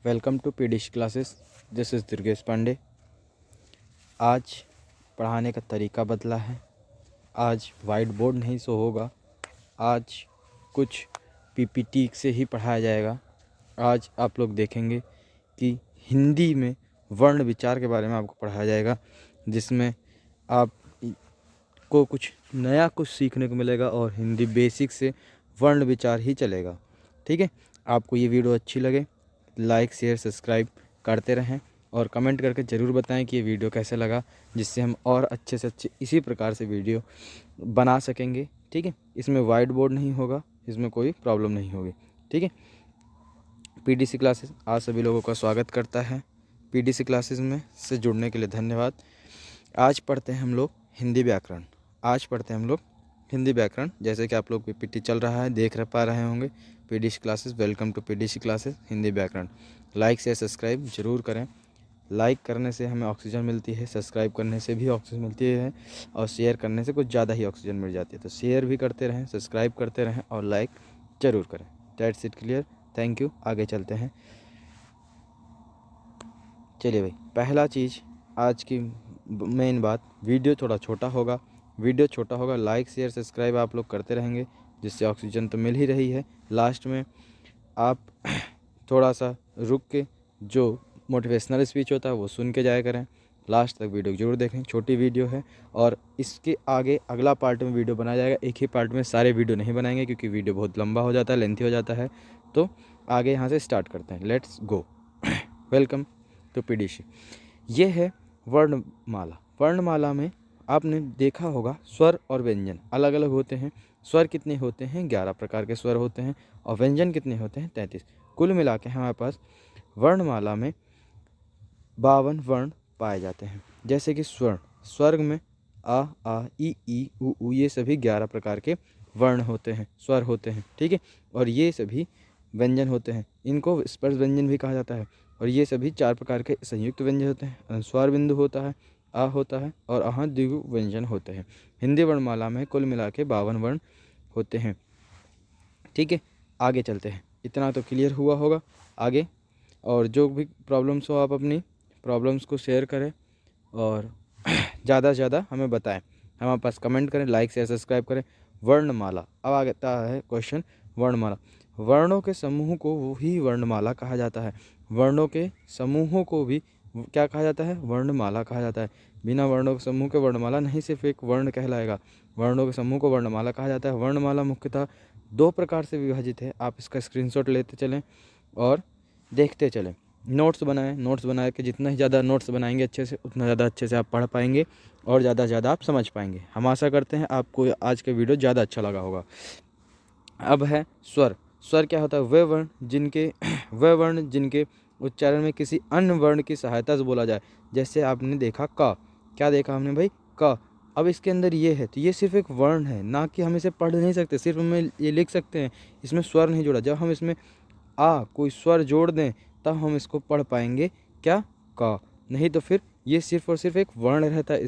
Welcome to PDC classes. This is Durgesh Pandey. आज पढ़ाने का तरीका बदला है। आज वाइट बोर्ड नहीं शो होगा। आज कुछ पीपीटी से ही पढ़ाया जाएगा। आज आप लोग देखेंगे कि हिंदी में वर्ण विचार के बारे में आपको पढ़ाया जाएगा, जिसमें आपको कुछ नया कुछ सीखने को मिलेगा और हिंदी बेसिक से वर्ण विचार ही चलेगा। ठीक है, आपको ये वीडियो अच्छी लगे लाइक शेयर सब्सक्राइब करते रहें और कमेंट करके ज़रूर बताएं कि ये वीडियो कैसे लगा, जिससे हम और अच्छे से अच्छे इसी प्रकार से वीडियो बना सकेंगे। ठीक है, इसमें वाइट बोर्ड नहीं होगा, इसमें कोई प्रॉब्लम नहीं होगी। ठीक है, पीडीसी क्लासेस आज सभी लोगों का स्वागत करता है। पीडीसी क्लासेस में से जुड़ने के लिए धन्यवाद। आज पढ़ते हैं हम लोग हिंदी व्याकरण। जैसे कि आप लोग पीपीटी चल रहा है, देख पा रहे होंगे। PDC classes, welcome to PDC classes Hindi व्याकरण। लाइक शेयर सब्सक्राइब जरूर करें। लाइक करने से हमें ऑक्सीजन मिलती है, सब्सक्राइब करने से भी ऑक्सीजन मिलती है और शेयर करने से कुछ ज़्यादा ही ऑक्सीजन मिल जाती है। तो शेयर भी करते रहें, सब्सक्राइब करते रहें और लाइक ज़रूर करें। That's it, clear. Thank you. आगे चलते हैं। चलिए भाई, पहला चीज़ आज की मेन बात, वीडियो थोड़ा छोटा होगा। लाइक शेयर सब्सक्राइब आप लोग करते रहेंगे, जिससे ऑक्सीजन तो मिल ही रही है। लास्ट में आप थोड़ा सा रुक के जो मोटिवेशनल स्पीच होता है वो सुन के जाया करें। लास्ट तक वीडियो जरूर देखें, छोटी वीडियो है और इसके आगे अगला पार्ट में वीडियो बनाया जाएगा। एक ही पार्ट में सारे वीडियो नहीं बनाएंगे क्योंकि वीडियो बहुत लंबा हो जाता है, लेंथी हो जाता है। तो आगे यहाँ से स्टार्ट करते हैं। Let's go. Welcome to PDC. ये है वर्णमाला में आपने देखा होगा स्वर और व्यंजन अलग अलग होते हैं। स्वर कितने होते हैं? 11 प्रकार के स्वर होते हैं और व्यंजन कितने होते हैं? 33। कुल मिला के हमारे पास वर्णमाला में 52 वर्ण पाए जाते हैं। जैसे कि स्वर्ग में आ ई उ ये सभी 11 प्रकार के वर्ण होते हैं, स्वर होते हैं। ठीक है, और ये सभी व्यंजन होते हैं। इनको स्पर्श व्यंजन भी कहा जाता है। और ये सभी 4 प्रकार के संयुक्त व्यंजन होते हैं। अनुस्वार बिंदु होता है, आ होता है और अह द्विगु व्यंजन होते हैं। हिंदी वर्णमाला में कुल मिला के 52 वर्ण होते हैं। ठीक है, आगे चलते हैं। इतना तो क्लियर हुआ होगा। आगे और जो भी प्रॉब्लम्स हो आप अपनी प्रॉब्लम्स को शेयर करें और ज़्यादा से ज़्यादा हमें बताएं, हमारे पास कमेंट करें, लाइक शेयर सब्सक्राइब करें। वर्णमाला, अब आता है क्वेश्चन। वर्णमाला, वर्णों के समूह को ही वर्णमाला कहा जाता है। वर्णों के समूहों को भी क्या कहा जाता है? वर्णमाला कहा जाता है। बिना वर्णों के समूह के वर्णमाला नहीं, सिर्फ एक वर्ण कहलाएगा। वर्णों के समूह को वर्णमाला कहा जाता है। वर्णमाला मुख्यतः 2 प्रकार से विभाजित है। आप इसका स्क्रीनशॉट लेते चलें और देखते चलें। नोट्स बना के जितना ही ज़्यादा नोट्स बनाएंगे अच्छे से, उतना ज़्यादा अच्छे से आप पढ़ पाएंगे और ज़्यादा से ज़्यादा आप समझ पाएंगे। हम आशा करते हैं आपको आज का वीडियो ज़्यादा अच्छा लगा होगा। अब है स्वर। स्वर क्या होता है? वह वर्ण जिनके उच्चारण में किसी अन्य वर्ण की सहायता से बोला जाए। जैसे आपने देखा क, क्या देखा हमने भाई? क। अब इसके अंदर ये है तो ये सिर्फ एक वर्ण है, ना कि हम इसे पढ़ नहीं सकते, सिर्फ हमें ये लिख सकते हैं। इसमें स्वर नहीं जोड़ा। जब हम इसमें कोई स्वर जोड़ दें तब हम इसको पढ़ पाएंगे, क्या? क। नहीं तो फिर ये सिर्फ और सिर्फ एक वर्ण रहता है,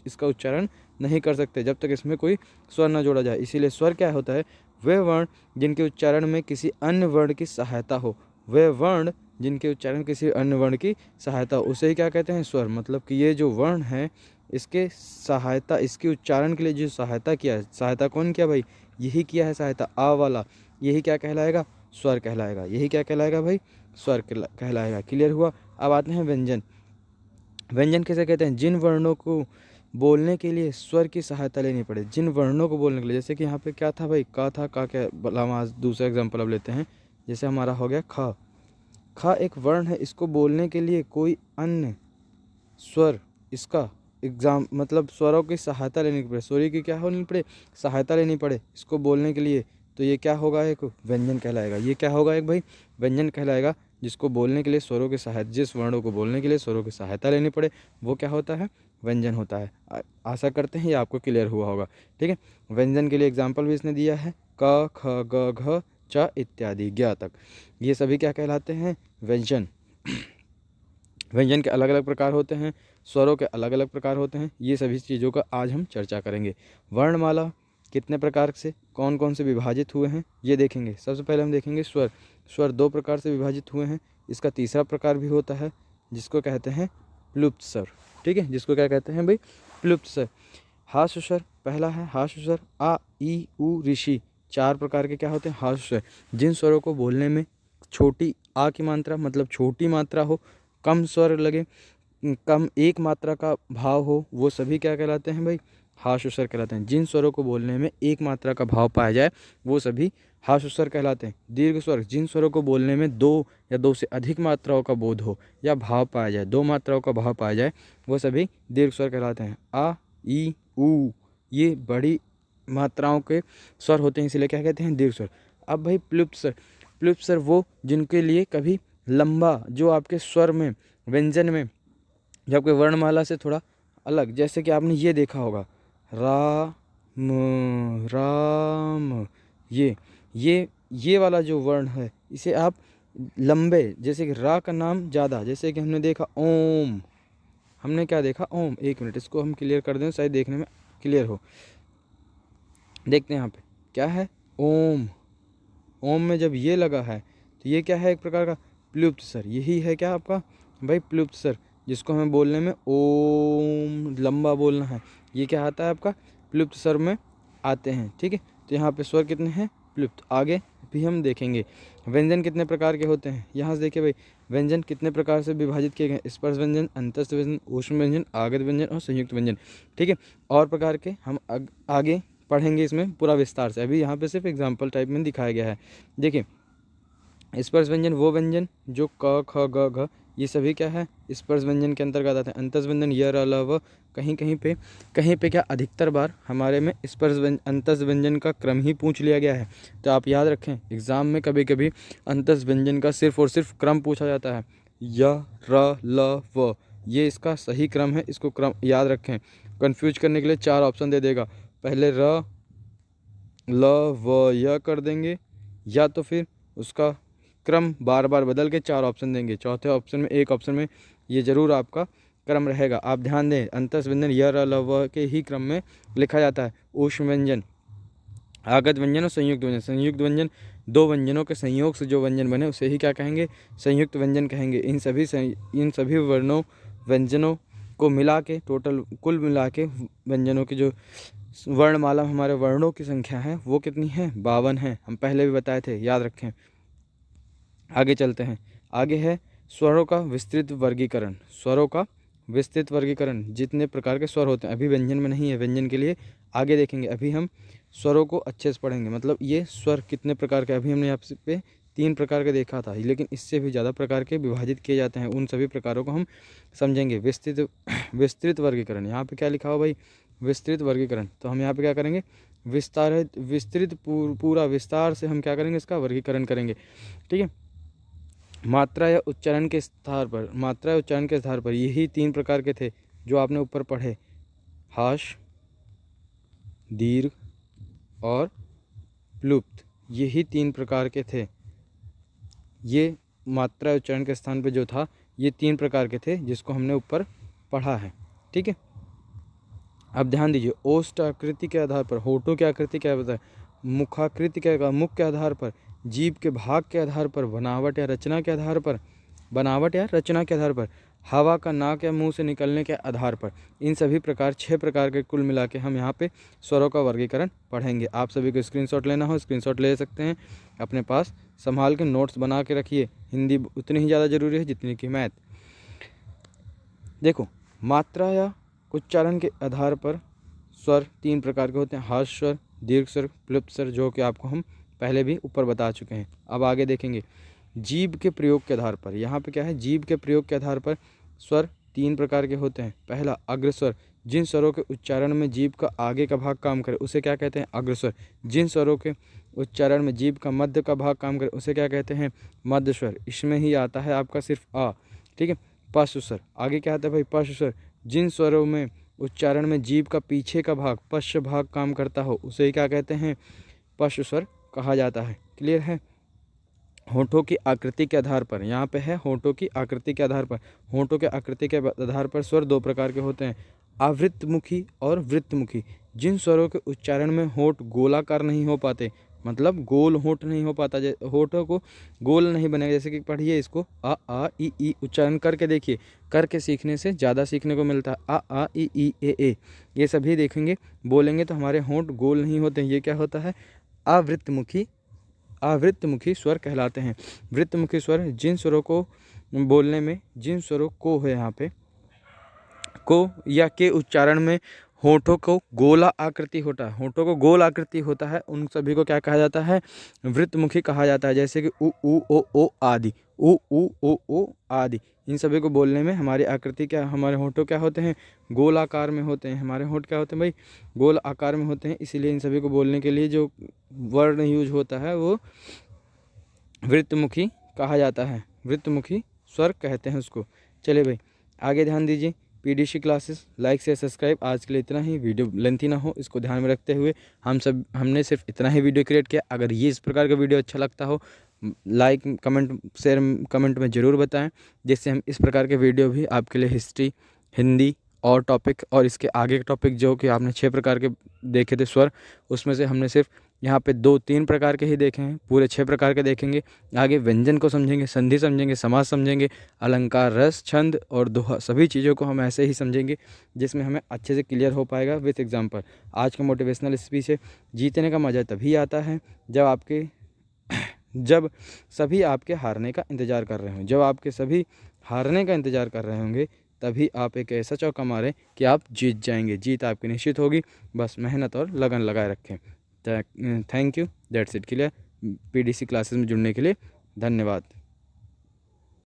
इसका उच्चारण नहीं कर सकते जब तक इसमें कोई स्वर न जोड़ा जाए। इसीलिए स्वर क्या होता है? वे वर्ण जिनके उच्चारण में किसी अन्य वर्ण की सहायता हो। वे वर्ण जिनके उच्चारण किसी अन्य वर्ण की सहायता हो, उसे ही क्या कहते हैं? स्वर। मतलब कि ये जो वर्ण है इसके सहायता, इसके उच्चारण के लिए जो सहायता किया है, सहायता कौन किया भाई? यही किया है सहायता, आ वाला। यही क्या कहलाएगा? स्वर कहलाएगा। यही क्या कहलाएगा भाई? स्वर कहलाएगा। क्लियर हुआ। अब आते हैं व्यंजन। व्यंजन किसे कहते हैं? जिन वर्णों को बोलने के लिए स्वर की सहायता लेनी पड़े। जिन वर्णों को बोलने के लिए, जैसे कि यहाँ पे क्या था भाई? का था। का क्या? हम आज दूसरा एग्जाम्पल अब लेते हैं। जैसे हमारा हो गया ख। ख एक वर्ण है, इसको बोलने के लिए कोई अन्य स्वर, इसका मतलब स्वरों की सहायता लेनी पड़े। स्वर की क्या होनी पड़े? सहायता लेनी पड़े इसको बोलने के लिए। तो ये क्या होगा? एक व्यंजन कहलाएगा। ये क्या होगा? एक भाई व्यंजन कहलाएगा। जिसको बोलने के लिए स्वरों की सहायता, जिस वर्णों को बोलने के लिए स्वरों की सहायता लेनी पड़े, वो क्या होता है? व्यंजन होता है। आशा करते हैं ये आपको क्लियर हुआ होगा। ठीक है, व्यंजन के लिए एग्जाम्पल भी इसने दिया है, क ख ग घ च इत्यादि ज्ञ तक। ये सभी क्या कहलाते हैं? व्यंजन। व्यंजन के अलग अलग प्रकार होते हैं, स्वरों के अलग अलग प्रकार होते हैं। ये सभी चीज़ों का आज हम चर्चा करेंगे। वर्णमाला कितने प्रकार से, कौन कौन से विभाजित हुए हैं, ये देखेंगे। सबसे पहले हम देखेंगे स्वर। स्वर दो प्रकार से विभाजित हुए हैं। इसका तीसरा प्रकार भी होता है जिसको कहते हैं प्लुप्त स्वर। ठीक है, जिसको क्या कहते हैं भाई, प्लुप्त स्वर। हास्य स्वर पहला है हास्य स्वर, आ ई उ ऋषि, चार प्रकार के क्या होते हैं हास्य स्वर। जिन स्वरों को बोलने में छोटी आ की मात्रा मतलब छोटी मात्रा हो, कम स्वर लगे, कम एक मात्रा का भाव हो, वो सभी क्या कहलाते हैं भाई, हास्य स्वर कहलाते हैं। जिन स्वरों को बोलने में एक मात्रा का भाव पाया जाए वो सभी हास्य स्वर कहलाते हैं। दीर्घ स्वर, जिन स्वरों को बोलने में दो या दो से अधिक मात्राओं का बोध हो या भाव पाया जाए, दो मात्राओं का भाव पाया जाए, वो सभी दीर्घ स्वर कहलाते हैं। आ ई उ ये बड़ी मात्राओं के स्वर होते हैं, इसलिए क्या कहते हैं दीर्घ स्वर। अब भाई प्लुप्त स्वर, प्लुप्त स्वर वो जिनके लिए कभी लंबा, जो आपके स्वर में व्यंजन में जो आपके वर्णमाला से थोड़ा अलग, जैसे कि आपने ये देखा होगा रा म राम, ये वाला जो वर्ण है इसे आप लंबे, जैसे कि रा का नाम ज़्यादा, जैसे कि हमने देखा ओम, हमने क्या देखा ओम। एक मिनट इसको हम क्लियर कर दें शायद देखने में क्लियर हो। देखते हैं यहाँ पे क्या है ओम, ओम में जब ये लगा है तो ये क्या है एक प्रकार का प्लुप्त स्वर। यही है क्या आपका भाई प्लुप्त स्वर, जिसको हमें बोलने में ओम लंबा बोलना है, ये क्या आता है आपका प्लुप्त स्वर में आते हैं। ठीक है, तो यहाँ पे स्वर कितने हैं प्लुप्त। आगे भी हम देखेंगे व्यंजन कितने प्रकार के होते हैं। यहाँ से देखिए भाई व्यंजन कितने प्रकार से विभाजित किए गए, स्पर्श व्यंजन, अंतस्थ व्यंजन, ऊष्म व्यंजन, आगत व्यंजन और संयुक्त व्यंजन। ठीक है, और प्रकार के हम आगे पढ़ेंगे इसमें पूरा विस्तार से। अभी यहाँ पे सिर्फ एग्जाम्पल टाइप में दिखाया गया है। देखिए स्पर्श व्यंजन वो व्यंजन जो क ख ग घ ये सभी क्या है स्पर्श व्यंजन के अंतर्गत आते हैं। अंतस व्यंजन य र ल व, कहीं पे क्या अधिकतर बार हमारे में स्पर्श अंतस व्यंजन का क्रम ही पूछ लिया गया है। तो आप याद रखें एग्जाम में कभी कभी अंतस व्यंजन का सिर्फ और सिर्फ क्रम पूछा जाता है, य र ल व, ये इसका सही क्रम है, इसको क्रम याद रखें। कन्फ्यूज करने के लिए चार ऑप्शन दे देगा, पहले र ल व य कर देंगे, या तो फिर उसका क्रम बार बार बदल के चार ऑप्शन देंगे। चौथे ऑप्शन में एक ऑप्शन में ये जरूर आपका क्रम रहेगा। आप ध्यान दें अंतस व्यंजन य र ल व के ही क्रम में लिखा जाता है। ऊष्म व्यंजन, आगत व्यंजन और संयुक्त व्यंजन। संयुक्त व्यंजन दो व्यंजनों के संयोग से जो व्यंजन बने उसे ही क्या कहेंगे संयुक्त व्यंजन कहेंगे। इन सभी वर्णों व्यंजनों को मिला के टोटल कुल मिला के व्यंजनों की जो वर्णमाला हमारे वर्णों की संख्या है वो कितनी है 52 है। हम पहले भी बताए थे, याद रखें। आगे चलते हैं, आगे है स्वरों का विस्तृत वर्गीकरण। स्वरों का विस्तृत वर्गीकरण, जितने प्रकार के स्वर होते हैं, अभी व्यंजन में नहीं है, व्यंजन के लिए आगे देखेंगे। अभी हम स्वरों को अच्छे से पढ़ेंगे, मतलब ये स्वर कितने प्रकार के, अभी हमने यहाँ पे 3 प्रकार के देखा था, लेकिन इससे भी ज़्यादा प्रकार के विभाजित किए जाते हैं। उन सभी प्रकारों को हम समझेंगे। विस्तृत वर्गीकरण, यहाँ पे क्या लिखा हो भाई विस्तृत वर्गीकरण, तो हम यहाँ पे क्या करेंगे विस्तृत पूरा विस्तार से हम क्या करेंगे इसका वर्गीकरण करेंगे। ठीक है, मात्रा या उच्चारण के आधार पर यही 3 प्रकार के थे जो आपने ऊपर पढ़े, हाश, दीर्घ और प्लुप्त, यही 3 प्रकार के थे। ये मात्रा उच्चारण के स्थान पे जो था ये 3 प्रकार के थे जिसको हमने ऊपर पढ़ा है। ठीक है, अब ध्यान दीजिए ओष्ठ आकृति के आधार पर, होठों की आकृति क्या बताए, मुखाकृति के मुख के आधार पर, जीभ के भाग के आधार पर, बनावट या रचना के आधार पर, हवा का नाक या मुंह से निकलने के आधार पर, इन सभी प्रकार 6 प्रकार के कुल मिला के हम यहाँ पे स्वरों का वर्गीकरण पढ़ेंगे। आप सभी को स्क्रीनशॉट लेना हो स्क्रीनशॉट ले सकते हैं, अपने पास संभाल के नोट्स बना के रखिए। हिंदी उतनी ही ज़्यादा जरूरी है जितनी कि मैथ। देखो मात्रा या उच्चारण के आधार पर स्वर 3 प्रकार के होते हैं, हार्श स्वर, दीर्घ स्वर, प्लुप्त स्वर, जो कि आपको हम पहले भी ऊपर बता चुके हैं। अब आगे देखेंगे जीभ के प्रयोग के आधार पर। यहाँ पे क्या है जीभ के प्रयोग के आधार पर स्वर 3 प्रकार के होते हैं। पहला अग्रस्वर, जिन स्वरों के उच्चारण में जीभ का आगे का भाग काम करे उसे क्या कहते हैं अग्रस्वर। जिन स्वरों के उच्चारण में जीभ का मध्य का भाग काम करे उसे क्या कहते हैं मध्य स्वर। इसमें ही आता है आपका सिर्फ आ। ठीक है, पश्च स्वर, आगे क्या आता है भाई पश्च स्वर, जिन स्वरों में उच्चारण में जीभ का पीछे का भाग पश्च भाग काम करता हो उसे क्या कहते हैं पश्च स्वर कहा जाता है। क्लियर है। होठों की आकृति के आधार पर, यहाँ पे है होठों की आकृति के आधार पर, होठों के आकृति के आधार पर स्वर 2 प्रकार के होते हैं, आवृत्तमुखी और वृत्तमुखी। जिन स्वरों के उच्चारण में होठ गोलाकार नहीं हो पाते मतलब गोल होंठ नहीं हो पाता, होठों को गोल नहीं बनेगा। जैसे कि पढ़िए इसको, आ ई ई, उच्चारण करके देखिए, करके सीखने से ज़्यादा सीखने को मिलता है। आ ई ई ए, ये सभी देखेंगे बोलेंगे तो हमारे होंठ गोल नहीं होते हैं। ये क्या होता है? आवृत्तमुखी स्वर कहलाते हैं। वृत्तमुखी स्वर जिन स्वरों को बोलने में, जिन स्वरों को है यहाँ पे, को या के उच्चारण में होठों को गोला आकृति होता है, होठों को गोल आकृति होता है, उन सभी को क्या कहा जाता है? वृत्तमुखी कहा जाता है। जैसे कि उ ओ आदि, उ ओ आदि, इन सभी को बोलने में हमारी आकृति क्या, हमारे होठों क्या होते हैं? गोल आकार में होते हैं। हमारे होठ क्या होते हैं भाई? गोल आकार में होते हैं। इसीलिए इन सभी को बोलने के लिए जो वर्ण यूज होता है वो वृत्तमुखी कहा जाता है, वृत्तमुखी स्वर कहते हैं उसको। चलिए भाई आगे ध्यान दीजिए। पीडीसी क्लासेस लाइक से सब्सक्राइब। आज के लिए इतना ही, वीडियो लेंथी ना हो इसको ध्यान में रखते हुए हमने सिर्फ इतना ही वीडियो क्रिएट किया। अगर ये इस प्रकार का वीडियो अच्छा लगता हो, लाइक कमेंट शेयर कमेंट में ज़रूर बताएं, जिससे हम इस प्रकार के वीडियो भी आपके लिए हिस्ट्री, हिंदी और टॉपिक, और इसके आगे के टॉपिक जो कि आपने 6 प्रकार के देखे थे स्वर, उसमें से हमने सिर्फ यहाँ पे 2-3 प्रकार के ही देखे हैं, पूरे 6 प्रकार के देखेंगे। आगे व्यंजन को समझेंगे, संधि समझेंगे, समास समझेंगे, अलंकार, रस, छंद और दोहा, सभी चीज़ों को हम ऐसे ही समझेंगे जिसमें हमें अच्छे से क्लियर हो पाएगा विथ एग्जाम्पल। आज का मोटिवेशनल स्पीच है, जीतने का मज़ा तभी आता है जब सभी आपके हारने का इंतज़ार कर रहे हों। जब आपके सभी हारने का इंतज़ार कर रहे होंगे, तभी आप एक ऐसा चौका मारें कि आप जीत जाएंगे। जीत आपकी निश्चित होगी, बस मेहनत और लगन लगाए रखें। Thank you, that's it. Clear? PDC classes में जुड़ने के लिए धन्यवाद।